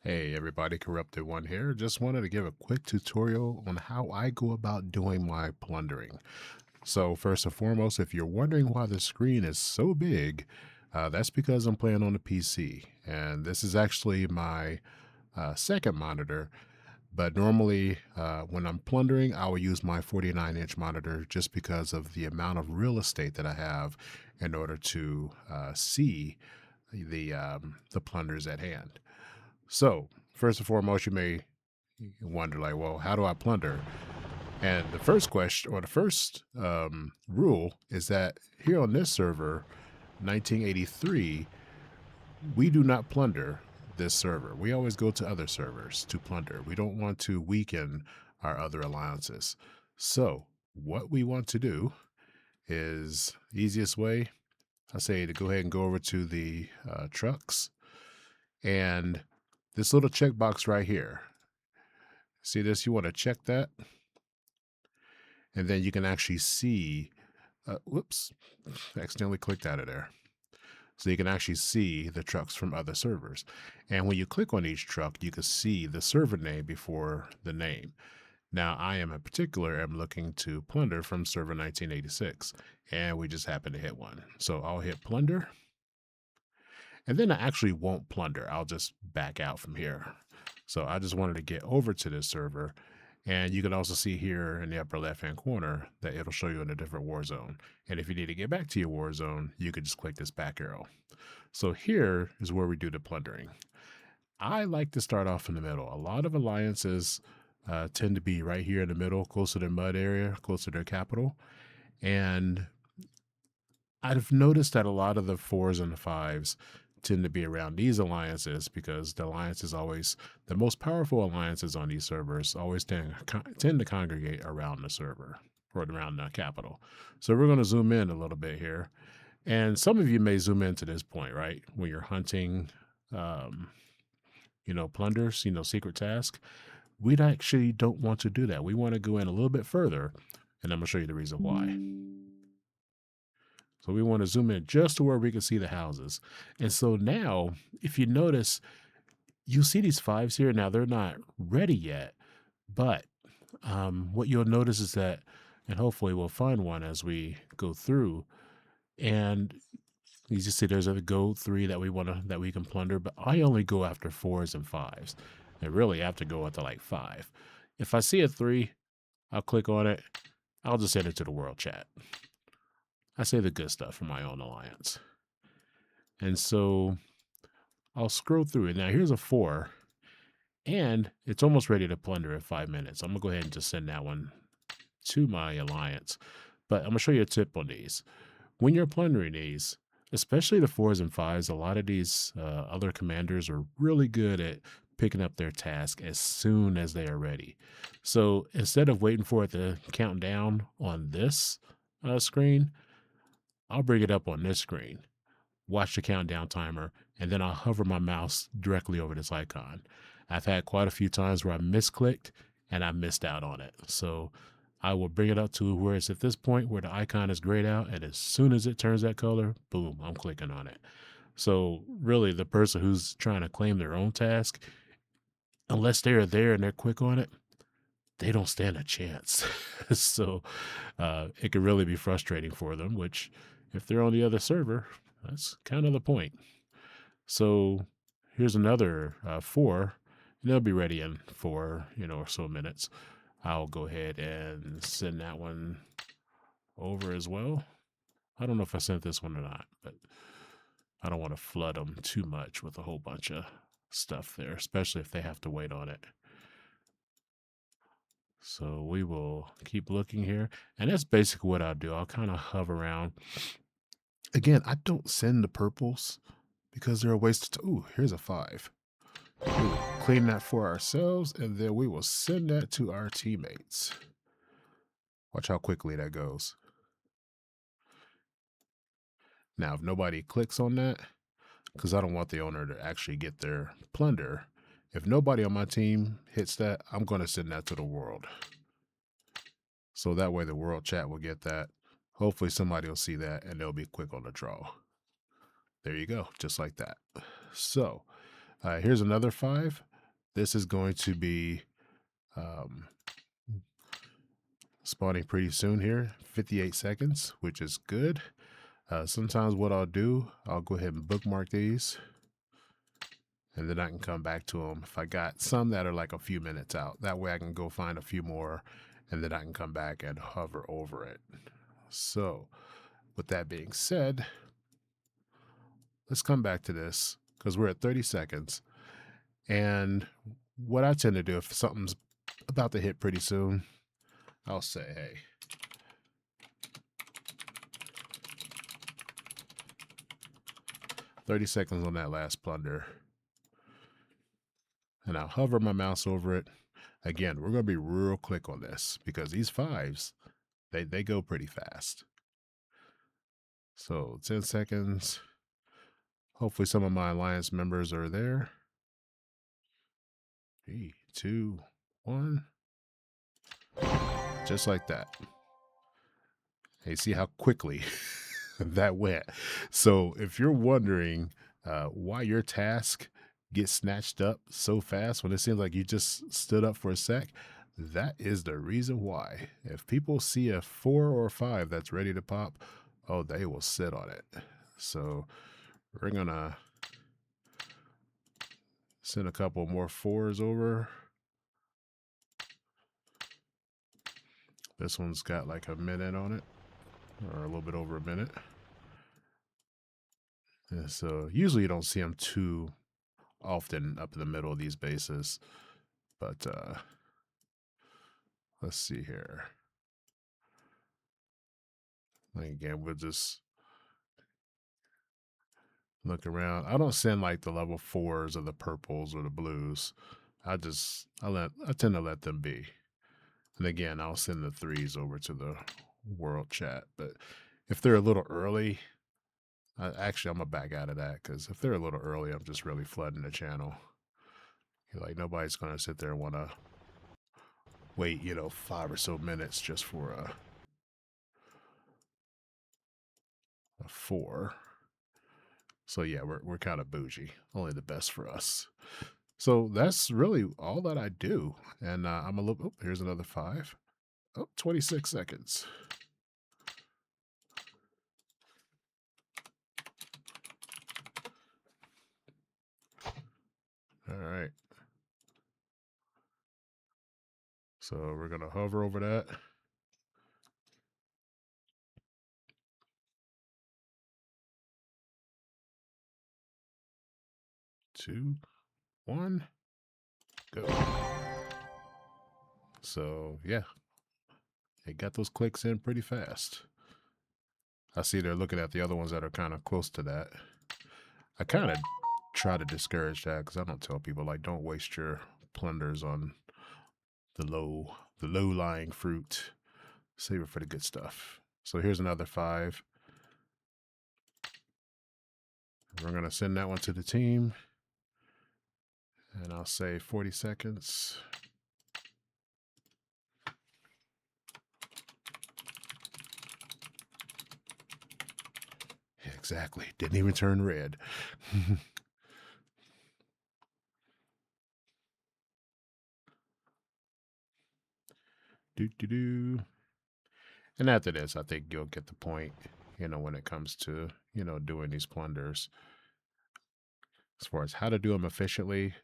Hey everybody, Corrupted One here. Just wanted to give a quick tutorial on how I go about doing my plundering. So first and foremost, if you're wondering why the screen is so big, that's because I'm playing on a PC. And this is actually my second monitor. But normally when I'm plundering, I will use my 49-inch monitor just because of the amount of real estate that I have in order to see the plunders at hand. So, first and foremost, you may wonder, like, well, how do I plunder? And the first question or the first rule is that here on this server, 1983, we do not plunder this server. We always go to other servers to plunder. We don't want to weaken our other alliances. So, what we want to do is easiest way, I say to go ahead and go over to the trucks and this little checkbox right here. See this? You want to check that, and then you can actually see. Whoops, accidentally clicked out of there. So you can actually see the trucks from other servers. And when you click on each truck, you can see the server name before the name. Now, I am in particular am looking to plunder from server 1986, and we just happen to hit one. So I'll hit plunder, and then I actually won't plunder. I'll just back out from here. So I just wanted to get over to this server. And you can also see here in the upper left-hand corner that it'll show you in a different war zone. And if you need to get back to your war zone, you could just click this back arrow. So here is where we do the plundering. I like to start off in the middle. A lot of alliances tend to be right here in the middle, close to their mud area, close to their capital. And I've noticed that a lot of the fours and the fives tend to be around these alliances because the alliance is always the most powerful alliances on these servers always tend to congregate around the server or around the capital. So we're going to zoom in a little bit here. And some of you may zoom in to this point, right? When you're hunting, um, plunders, secret task. We actually don't want to do that. We want to go in a little bit further, and I'm going to show you the reason why. So we want to zoom in just to where we can see the houses. And so now, if you notice, you see these fives here. Now they're not ready yet, but what you'll notice is that, and hopefully we'll find one as we go through. And you just see there's a go three that we can plunder, but I only go after fours and fives. I really have to go into like five. If I see a three, I'll click on it. I'll just send it to the world chat. I say the good stuff for my own alliance. And so I'll scroll through it. Now here's a four, and it's almost ready to plunder in 5 minutes. I'm gonna go ahead and just send that one to my alliance. But I'm gonna show you a tip on these. When you're plundering these, especially the fours and fives, a lot of these other commanders are really good at picking up their task as soon as they are ready. So instead of waiting for it to count down on this screen, I'll bring it up on this screen, watch the countdown timer, and then I'll hover my mouse directly over this icon. I've had quite a few times where I misclicked and I missed out on it. So I will bring it up to where it's at this point where the icon is grayed out. And as soon as it turns that color, boom, I'm clicking on it. So really the person who's trying to claim their own task, unless they're there and they're quick on it, they don't stand a chance. So it can really be frustrating for them, which if they're on the other server, that's kind of the point. So here's another four, and they'll be ready in 4, or so minutes. I'll go ahead and send that one over as well. I don't know if I sent this one or not, but I don't want to flood them too much with a whole bunch of stuff there, especially if they have to wait on it. So we will keep looking here. And that's basically what I'll do. I'll kind of hover around. Again, I don't send the purples because they're a waste of ooh, here's a 5. We will clean that for ourselves, and then we will send that to our teammates. Watch how quickly that goes. Now, if nobody clicks on that, because I don't want the owner to actually get their plunder, if nobody on my team hits that, I'm going to send that to the world. So that way the world chat will get that. Hopefully somebody will see that, and they'll be quick on the draw. There you go, just like that. So here's another 5. This is going to be spawning pretty soon here, 58 seconds, which is good. Sometimes what I'll do, I'll go ahead and bookmark these, and then I can come back to them if I got some that are like a few minutes out. That way I can go find a few more, and then I can come back and hover over it. So with that being said, let's come back to this because we're at 30 seconds. And what I tend to do if something's about to hit pretty soon, I'll say, hey, 30 seconds on that last plunder. And I'll hover my mouse over it. Again, we're going to be real quick on this because these fives, they go pretty fast. So 10 seconds. Hopefully some of my alliance members are there. 3, 2, 1. Just like that. Hey, see how quickly that went. So if you're wondering why your task gets snatched up so fast when it seems like you just stood up for a sec, that is the reason why. If people see a 4 or 5 that's ready to pop, oh, they will sit on it. So we're gonna send a couple more 4s over. This one's got like a minute on it, or a little bit over a minute. And so usually you don't see them too often up in the middle of these bases, but let's see here. Again, we'll just look around. I don't send like the level 4s or the purples or the blues. I tend to let them be. And again, I'll send the 3s over to the world chat. But if they're a little early, actually I'm gonna back out of that because if they're a little early, I'm just really flooding the channel. Like nobody's gonna sit there and want to wait, 5 or so minutes just for a 4. So yeah, we're kind of bougie. Only the best for us. So that's really all that I do. And I'm a little. Oh, here's another 5. Oh, 26 seconds. All right. So we're gonna hover over that. 2, 1, go. So yeah, they got those clicks in pretty fast. I see they're looking at the other ones that are kind of close to that. I kind of try to discourage that because I don't tell people like don't waste your plunders on the low lying fruit. Save it for the good stuff. So here's another 5. We're gonna send that one to the team. And I'll say 40 seconds. Exactly. Didn't even turn red. Do. And after this, I think you'll get the point, when it comes to, doing these plunders. As far as how to do them efficiently,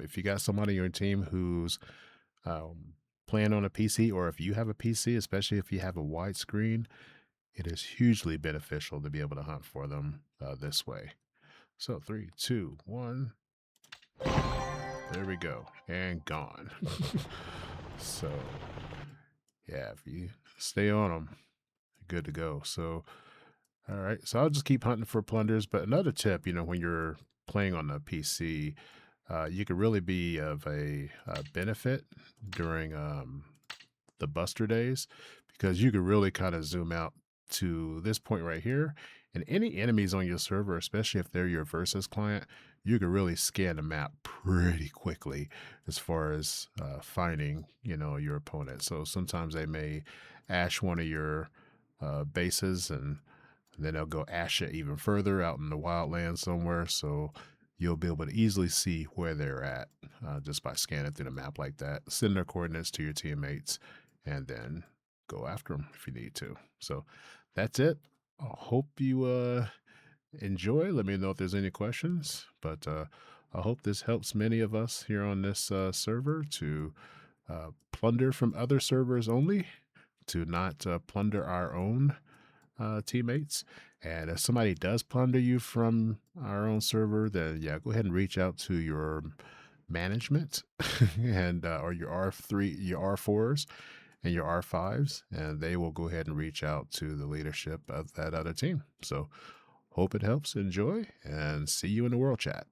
if you got somebody on your team who's playing on a PC, or if you have a PC, especially if you have a wide screen, it is hugely beneficial to be able to hunt for them this way. So 3, 2, 1. There we go. And gone. So, yeah, if you stay on them, good to go. So, all right. So I'll just keep hunting for plunders. But another tip, when you're playing on the PC, you could really be of a benefit during the buster days because you could really kind of zoom out to this point right here. And any enemies on your server, especially if they're your versus client, you can really scan the map pretty quickly as far as finding, your opponent. So sometimes they may ash one of your bases and then they'll go ash it even further out in the wildlands somewhere. So you'll be able to easily see where they're at. just by scanning through the map like that. Send their coordinates to your teammates, and then go after them if you need to. So that's it. I hope you enjoy. Let me know if there's any questions. But I hope this helps many of us here on this server to plunder from other servers only, to not plunder our own teammates. And if somebody does plunder you from our own server, then yeah, go ahead and reach out to your management and or your R3, your R4s, and your R5s, and they will go ahead and reach out to the leadership of that other team. So hope it helps. Enjoy, and see you in the world chat.